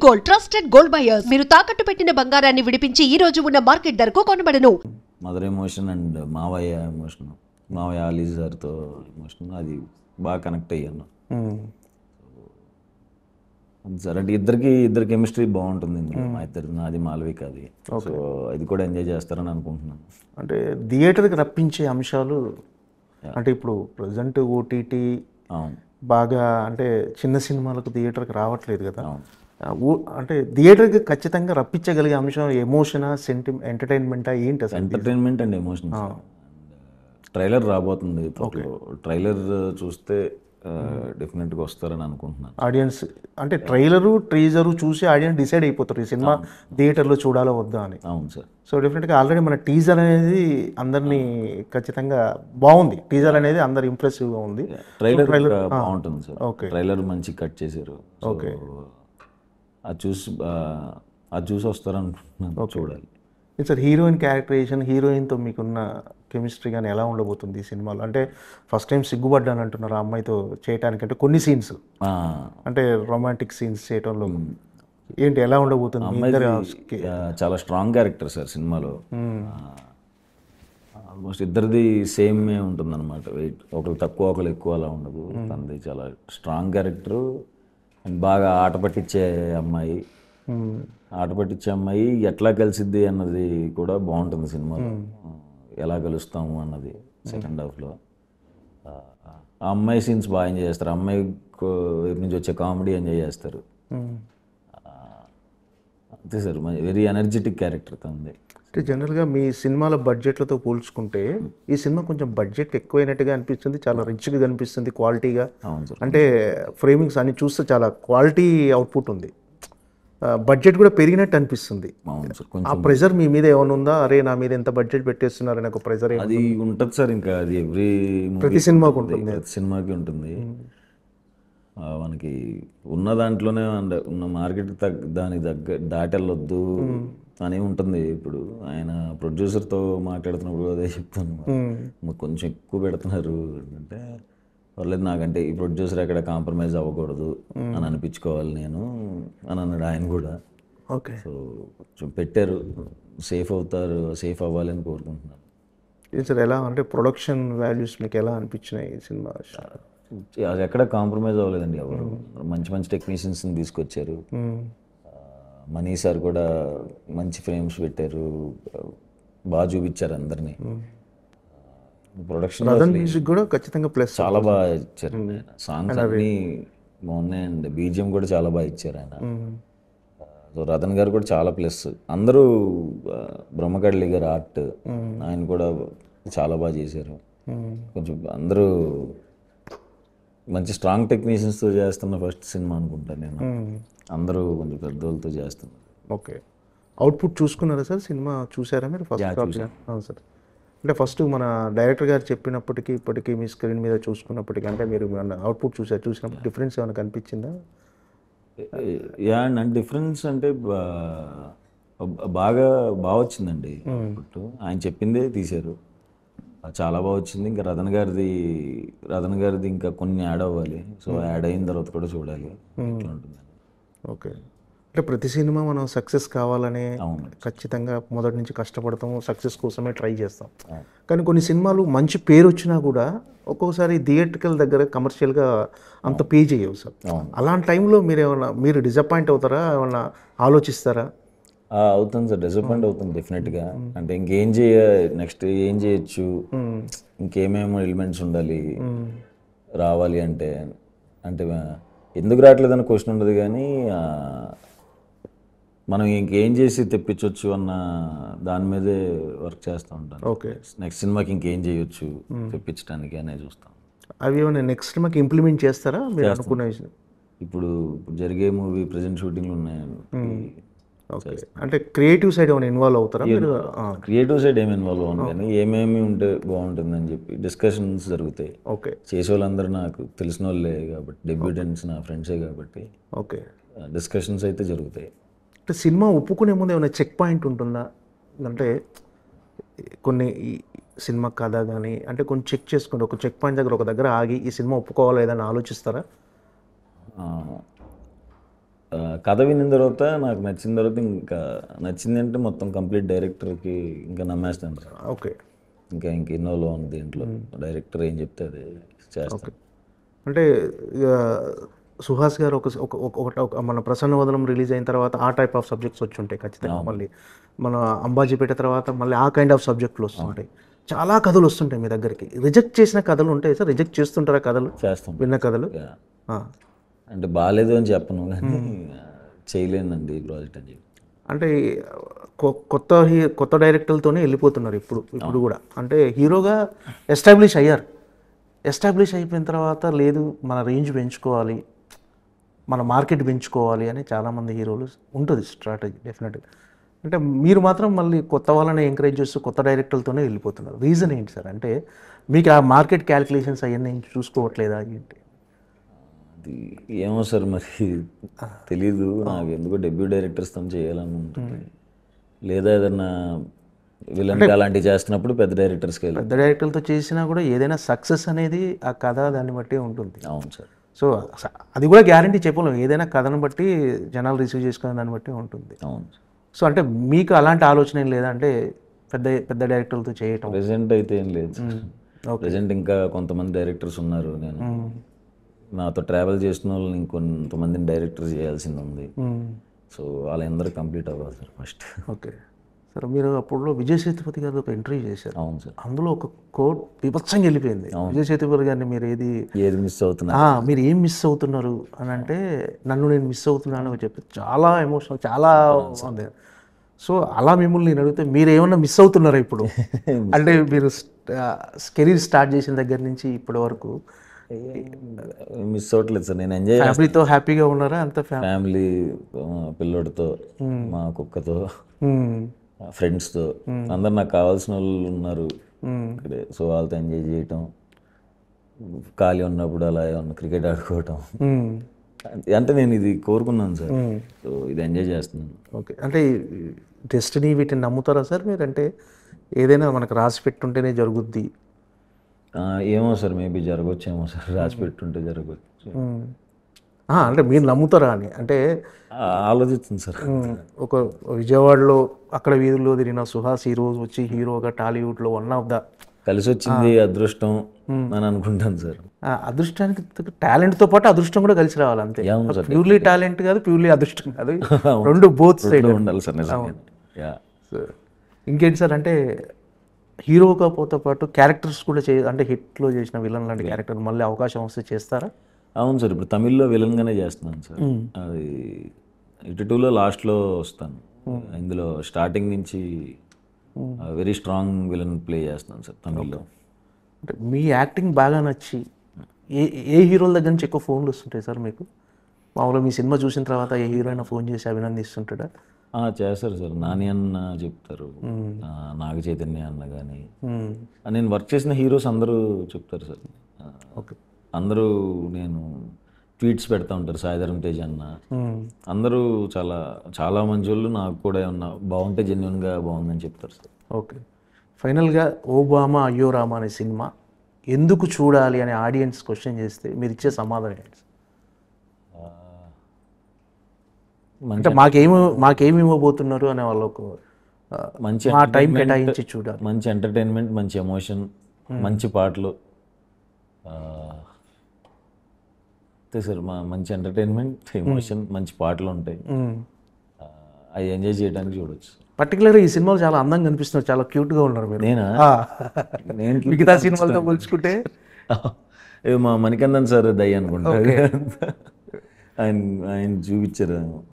Gold trusted gold buyers. మీరు తాకట్టు పెట్టిన బంగారాన్ని విడిపించి ఈ రోజు ఉన్న మార్కెట్ ధరకు కొనబడను. మదర్ ఎమోషన్ అండ్ మావయ్య ఎమోషన్, మావయ్య అలీ సార్తో ఎమోషన్, అది బాగా కనెక్ట్ అయ్యాను సార్. అంటే ఇద్దరు కెమిస్ట్రీ బాగుంటుంది ఇందులో, మా ఇద్దరు, నాది మాలవికది. సో అది కూడా ఎంజాయ్ చేస్తారని అనుకుంటున్నాను. అంటే థియేటర్కి రప్పించే అంశాలు అంటే ఇప్పుడు ప్రజెంట్ ఓటీటీ బాగా అంటే చిన్న సినిమాలకు థియేటర్కి రావట్లేదు కదా. అంటే థియేటర్కి ఖచ్చితంగా రప్పించగలిగే అంశం ఎమోషనా, ఎంటర్టైన్మెంటా ఏంటి అసలు? Entertainment and emotion. ట్రైలర్ రాబోతుంది, ట్రైలర్ చూస్తే డెఫినెట్గా వస్తారని అనుకుంటున్నాను. ఆడియన్స్ అంటే ట్రైలరు టీజరు చూసి ఆడియన్స్ డిసైడ్ అయిపోతారు ఈ సినిమా థియేటర్లో చూడాలో వద్దా అని. అవును సార్. సో డెఫినెట్గా ఆల్రెడీ మన టీజర్ అనేది అందరినీ ఖచ్చితంగా బాగుంది. టీజర్ అనేది అందరు ఇంప్రెసివ్గా ఉంది. ట్రైలర్ బాగుంటుంది సార్. ఓకే, ట్రైలర్ మంచి కట్ చేశారు. ఓకే, అది చూసి వస్తారనుకుంటున్నాను, చూడాలి. సార్ హీరోయిన్ క్యారెక్టరైజేషన్, హీరోయిన్తో మీకున్న కెమిస్ట్రీ కానీ ఎలా ఉండబోతుంది ఈ సినిమాలో? అంటే ఫస్ట్ టైం సిగ్గుపడ్డాను అంటున్నారు ఆ అమ్మాయితో చేయడానికి, అంటే కొన్ని సీన్స్ అంటే రొమాంటిక్ సీన్స్ చేయటంలో ఏంటి, ఎలా ఉండబోతుంది? చాలా స్ట్రాంగ్ క్యారెక్టర్ సార్ సినిమాలో. ఆల్మోస్ట్ ఇద్దరిది సేమే ఉంటుంది అనమాట. వెయిట్ ఒకరు తక్కువ ఒకరు ఎక్కువ అలా ఉండదు. తనది చాలా స్ట్రాంగ్ క్యారెక్టరు అండ్ బాగా ఆట పట్టించే అమ్మాయి. ఆట పట్టించే అమ్మాయి ఎట్లా కలిసిద్ది అన్నది కూడా బాగుంటుంది సినిమాలో. ఎలా కలుస్తాము అన్నది సెకండ్ హాఫ్లో. ఆ అమ్మాయి సీన్స్ బాగా ఎంజాయ్ చేస్తారు. అమ్మాయి వైపు నుంచి వచ్చే కామెడీ ఎంజాయ్ చేస్తారు. అంతే సార్, వెరీ ఎనర్జెటిక్ క్యారెక్టర్ తనది. అంటే జనరల్గా మీ సినిమాల బడ్జెట్లతో పోల్చుకుంటే ఈ సినిమా కొంచెం బడ్జెట్ ఎక్కువైనట్టుగా అనిపిస్తుంది, చాలా రిచ్గా కనిపిస్తుంది, క్వాలిటీగా. అంటే ఫ్రేమింగ్స్ అన్ని చూస్తే చాలా క్వాలిటీ అవుట్పుట్ ఉంది. బడ్జెట్ కూడా పెరిగినట్టు అనిపిస్తుంది. ఆ ప్రెజర్ మీ మీద ఏమైనా ఉందా? అరే నా మీద ఎంత బడ్జెట్ పెట్టేస్తున్నారని ఒక ప్రెజర్ అది ఉంటుంది సార్. ఇంకా అది ప్రతి సినిమాకి ఉంటుంది, ప్రతి సినిమాకి ఉంటుంది. మనకి ఉన్న దాంట్లోనే ఉన్న మార్కెట్ దానికి దాటెళ్ళొద్దు అని ఉంటుంది. ఇప్పుడు ఆయన ప్రొడ్యూసర్తో మాట్లాడుతున్నప్పుడు అదే చెప్తాను, కొంచెం ఎక్కువ పెడుతున్నారు అంటే పర్లేదు, నాకంటే ఈ ప్రొడ్యూసర్ ఎక్కడ కాంప్రమైజ్ అవ్వకూడదు అని అనిపించుకోవాలి నేను అని అన్నాడు ఆయన కూడా. ఓకే, సో కొంచెం పెట్టారు, సేఫ్ సేఫ్ అవ్వాలని కోరుకుంటున్నాను. సార్ ఎలా అంటే ప్రొడక్షన్ వాల్యూస్ మీకు ఎలా అనిపించినాయి ఈ సినిమా? అది ఎక్కడ కాంప్రమైజ్ అవ్వలేదండి ఎవరు. మంచి మంచి టెక్నీషియన్స్ని తీసుకొచ్చారు. మనీ సార్ కూడా మంచి ఫ్రేమ్స్ పెట్టారు, బాగా చూపించారు అందరినీ. ప్రొడక్షన్ మ్యూజిక్ కూడా ఖచ్చితంగా ప్లస్, చాలా బాగా ఇచ్చారు. సాంగ్స్ అన్నీ బాగున్నాయి అండ్ బీజిఎం కూడా చాలా బాగా ఇచ్చారు ఆయన. సో రతన్ గారు కూడా చాలా ప్లస్. అందరూ బ్రహ్మకడ్లి గారు ఆర్ట్, ఆయన కూడా చాలా బాగా చేశారు. కొంచెం అందరూ మంచి స్ట్రాంగ్ టెక్నీషియన్స్తో చేస్తున్న ఫస్ట్ సినిమా అనుకుంటాను నేను. అందరూ కొంచెం పెద్దోళ్ళతో చేస్తున్నారు. ఓకే, అవుట్పుట్ చూసుకున్నారా సార్? సినిమా చూసారా మీరు ఫస్ట్? సార్ అంటే ఫస్ట్ మన డైరెక్టర్ గారు చెప్పినప్పటికీ ఇప్పటికీ మీ స్క్రీన్ మీద చూసుకున్నప్పటికీ అంటే మీరు అవుట్పుట్ చూసినప్పుడు డిఫరెన్స్ ఏమైనా కనిపించిందా? అండ్ డిఫరెన్స్ అంటే బాగా వచ్చిందండి. అవుట్పుట్ ఆయన చెప్పిందే తీశారు, చాలా బాగా వచ్చింది. ఇంకా రతన్ గారిది ఇంకా కొన్ని యాడ్ అవ్వాలి. సో యాడ్ అయిన తర్వాత కూడా చూడాలి ఎట్లా ఉంటుంది. ఓకే, అంటే ప్రతి సినిమా మనం సక్సెస్ కావాలని ఖచ్చితంగా మొదటి నుంచి కష్టపడతాము, సక్సెస్ కోసమే ట్రై చేస్తాం. కానీ కొన్ని సినిమాలు మంచి పేరు వచ్చినా కూడా ఒక్కొక్కసారి థియేట్రికల్ దగ్గర కమర్షియల్గా అంత పే చేయవు సార్. అలాంటి టైంలో మీరు డిసప్పాయింట్ అవుతారా, ఏమన్నా ఆలోచిస్తారా? అవుతుంది సార్, డిసప్పాయింట్ అవుతుంది డెఫినెట్గా. అంటే నెక్స్ట్ ఏం చేయొచ్చు, ఇంకేమేమో ఎలిమెంట్స్ ఉండాలి రావాలి అంటే ఎందుకు రావట్లేదని క్వశ్చన్ ఉండదు, కానీ మనం ఇంకేం చేసి తెప్పించవచ్చు అన్న దాని మీదే వర్క్ చేస్తూ ఉంటాను. ఓకే, నెక్స్ట్ సినిమాకి ఇంకేం చేయొచ్చు తెప్పించడానికి అనే చూస్తాం. అవి ఏమైనా నెక్స్ట్ సినిమాకి ఇంప్లిమెంట్ చేస్తారా మీరు అనుకునే? ఇప్పుడు జరిగే మూవీ ప్రజెంట్ షూటింగ్లు ఉన్నాయి. అంటే క్రియేటివ్ సైడ్ ఏమైనా ఇన్వాల్వ్ అవుతారా మీరు? క్రియేటివ్ సైడ్ ఏమి ఇన్వాల్వ్ అవ్వను, కానీ ఏమేమి ఉంటే బాగుంటుందని చెప్పి డిస్కషన్స్ జరుగుతాయి. ఓకే, చేసే వాళ్ళందరూ నాకు తెలిసిన వాళ్ళే కాబట్టి, డెబ్యూటెంట్స్ నా ఫ్రెండ్సే కాబట్టి ఓకే డిస్కషన్స్ అయితే జరుగుతాయి. అంటే సినిమా ఒప్పుకునే ముందు ఏమైనా చెక్ పాయింట్ ఉంటుందా? అంటే కొన్ని సినిమా కథ కానీ అంటే కొన్ని చెక్ చేసుకుంటే ఒక చెక్ పాయింట్ దగ్గర ఒక దగ్గర ఆగి ఈ సినిమా ఒప్పుకోవాలా లేదని ఆలోచిస్తారా? కథ విన్న తర్వాత నాకు నచ్చిన తర్వాత ఇంకా నచ్చింది అంటే మొత్తం కంప్లీట్ డైరెక్టర్కి ఇంకా నమ్మేస్తాను సార్. ఓకే. ఇంకా ఇన్నోలో ఉంది దీంట్లో, డైరెక్టర్ ఏం చెప్తే అది చేస్తాను. అంటే ఇక సుహాస్ గారు ఒక మన ప్రసన్న వదనం రిలీజ్ అయిన తర్వాత ఆ టైప్ ఆఫ్ సబ్జెక్ట్స్ వచ్చి ఉంటాయి ఖచ్చితంగా. మళ్ళీ మన అంబాజీపేట తర్వాత మళ్ళీ ఆ కైండ్ ఆఫ్ సబ్జెక్టులు వస్తుంటాయి. చాలా కథలు వస్తుంటాయి మీ దగ్గరికి. రిజెక్ట్ చేసిన కథలు ఉంటాయి సార్? రిజెక్ట్ చేస్తుంటారా కథలు? చేస్తాం. విన్న కథలు అంటే బాగాలేదు అని చెప్పను కానీ చేయలేనండి ఈ ప్రాజెక్ట్ అని చెప్పి. అంటే కొత్త డైరెక్టర్లతోనే వెళ్ళిపోతున్నారు ఇప్పుడు కూడా. అంటే హీరోగా ఎస్టాబ్లిష్ అయ్యారు. ఎస్టాబ్లిష్ అయిపోయిన తర్వాత లేదు మన రేంజ్ పెంచుకోవాలి, మన మార్కెట్ పెంచుకోవాలి అని చాలామంది హీరోలు ఉంటుంది స్ట్రాటజీ డెఫినెట్గా. అంటే మీరు మాత్రం మళ్ళీ కొత్త వాళ్ళని ఎంకరేజ్ చేస్తూ కొత్త డైరెక్టర్లతోనే వెళ్ళిపోతున్నారు. రీజన్ ఏంటి సార్? అంటే మీకు ఆ మార్కెట్ క్యాలిక్యులేషన్స్ అవన్నీ చూసుకోవట్లేదా ఏంటి? అది ఏమో సార్ మరి తెలీదు నాకు. ఎందుకో డెబ్యూ డైరెక్టర్స్తో చేయాలని ఉంటుంది, లేదా ఏదన్నా విలన్ అలాంటివి చేస్తున్నప్పుడు పెద్ద డైరెక్టర్స్కి వెళ్ళి. పెద్ద డైరెక్టర్లతో చేసినా కూడా ఏదైనా సక్సెస్ అనేది ఆ కథ దాన్ని బట్టి ఉంటుంది. అవును సార్. సో అది కూడా గ్యారంటీ చెప్పలేము. ఏదైనా కథను బట్టి జనాలు రిసీవ్ చేసుకునే దాన్ని బట్టి ఉంటుంది. అవును. సో అంటే మీకు అలాంటి ఆలోచన ఏం లేదా? అంటే పెద్ద డైరెక్టర్లతో చేయటం ప్రెజెంట్ అయితే ఏం లేదు. ప్రెజెంట్ ఇంకా కొంతమంది డైరెక్టర్స్ ఉన్నారు. నేను నాతో ట్రావెల్ చేసిన వాళ్ళని ఇంకొంతమందిని డైరెక్టర్ చేయాల్సింది ఉంది. సో వాళ్ళందరూ కంప్లీట్ అవ్వాలి సార్ ఫస్ట్. Okay sir. మీరు అప్పుడు విజయ్ సేతుపతి గారు ఒక ఇంటర్వ్యూ చేశారు. అవును సార్. అందులో ఒక కోడ్ బీభత్సంగా వెళ్ళిపోయింది. విజయ్ సేతుపతి గారిని మీరు ఏది మిస్ అవుతున్నా, మీరు ఏం మిస్ అవుతున్నారు అని అంటే, నన్ను నేను మిస్ అవుతున్నాను అని చెప్పి చాలా ఎమోషనల్, చాలా ఉంది. సో అలా మిమ్మల్ని నేను అడిగితే మీరు ఏమన్నా మిస్ అవుతున్నారా ఇప్పుడు? అంటే మీరు కెరీర్ స్టార్ట్ చేసిన దగ్గర నుంచి ఇప్పటి వరకు మిస్ అవ్వట్లేదు సార్. నేను ఎంజాయ్ ఫ్యామిలీతో హ్యాపీగా ఉన్నారా? అంత ఫ్యామిలీ, పిల్లోడితో, మా కుక్కతో, ఫ్రెండ్స్తో, అందరు నాకు కావాల్సిన వాళ్ళు ఉన్నారు ఇక్కడే. సో వాళ్ళతో ఎంజాయ్ చేయటం, ఖాళీ ఉన్నప్పుడు అలా ఏమన్నా క్రికెట్ ఆడుకోవటం, అంటే నేను ఇది కోరుకున్నాను సార్. సో ఇది ఎంజాయ్ చేస్తున్నాను. ఓకే. అంటే డెస్టినీ వీటిని నమ్ముతారా సార్ మీరు? అంటే ఏదైనా మనకు రాసి పెట్టుంటేనే జరుగుద్ది. ఏమో సార్, మేబీ జరగవచ్చేమో సార్, రాసి పెట్టుంటే జరగవచ్చు. అంటే మీరు నమ్ముతారా అని అంటే ఆలోచిస్తుంది సార్. ఒక విజయవాడలో అక్కడ వీధుల్లో తిరిగిన సుహాస్ ఈ రోజు వచ్చి హీరోగా టాలీవుడ్లో వన్ ఆఫ్ ద కలిసి వచ్చింది అదృష్టం అని అనుకుంటాను సార్. అదృష్టానికి టాలెంట్తో పాటు అదృష్టం కూడా కలిసి రావాలి అంతే. ప్యూర్లీ టాలెంట్ కాదు, ప్యూర్లీ అదృష్టం కాదు, రెండు బోత్ సైడ్ ఉండాలి సార్. ఇంకేంటి సార్? అంటే హీరోగా పోతో పాటు క్యారెక్టర్స్ కూడా అంటే హిట్లో చేసిన విలన్ లాంటి క్యారెక్టర్ మళ్ళీ అవకాశం వస్తే చేస్తారా? అవును సార్. ఇప్పుడు తమిళ్లో విలన్గానే చేస్తున్నాను సార్. అది ఇటు2లో లాస్ట్లో వస్తాను. ఇందులో స్టార్టింగ్ నుంచి వెరీ స్ట్రాంగ్ విలన్ ప్లే చేస్తున్నాను సార్ తమిళ్లో. అంటే మీ యాక్టింగ్ బాగా నచ్చి ఏ హీరోల దగ్గర నుంచి ఎక్కువ ఫోన్లు వస్తుంటాయి సార్ మీకు? మామూలుగా మీ సినిమా చూసిన తర్వాత ఏ హీరో అయినా ఫోన్ చేసి అభినందిస్తుంటాడా? చేస్తారు సార్. నాని అన్న చెప్తారు, నాగ చైతన్య అన్న కానీ, నేను వర్క్ చేసిన హీరోస్ అందరూ చెప్తారు సార్. ఓకే. అందరూ నేను ట్వీట్స్ పెడతా ఉంటారు. సాయిధరం తేజ్ అన్న, అందరూ చాలా చాలా మంచి వాళ్ళు. నాకు కూడా ఏమన్నా బాగుంటే జెన్యున్గా బాగుందని చెప్తారు సార్. ఓకే. ఫైనల్గా ఓబామా అయ్యో రామా అనే సినిమా ఎందుకు చూడాలి అని ఆడియన్స్ క్వశ్చన్ చేస్తే మీరు ఇచ్చే సమాధానం ఏంటి? అంటే మాకేమి ఇవ్వబోతున్నారు అనే వాళ్ళకు మంచి టైం కేటాయించి చూడాలి. మంచి ఎంటర్టైన్మెంట్, మంచి ఎమోషన్, మంచి పాటలు, అంతే సార్. మంచి ఎంటర్టైన్మెంట్, ఎమోషన్, మంచి పాటలు ఉంటాయి. అవి ఎంజాయ్ చేయడానికి చూడవచ్చు. పర్టికులర్గా ఈ సినిమాలో చాలా అందంగా కనిపిస్తున్నారు, చాలా క్యూట్గా ఉన్నారు మీరు. నేను మిగతా సినిమాలతో పోల్చుకుంటే మా మణికందన్ సార్ దయ్య అనుకుంటా. ఆయన చూపించారు.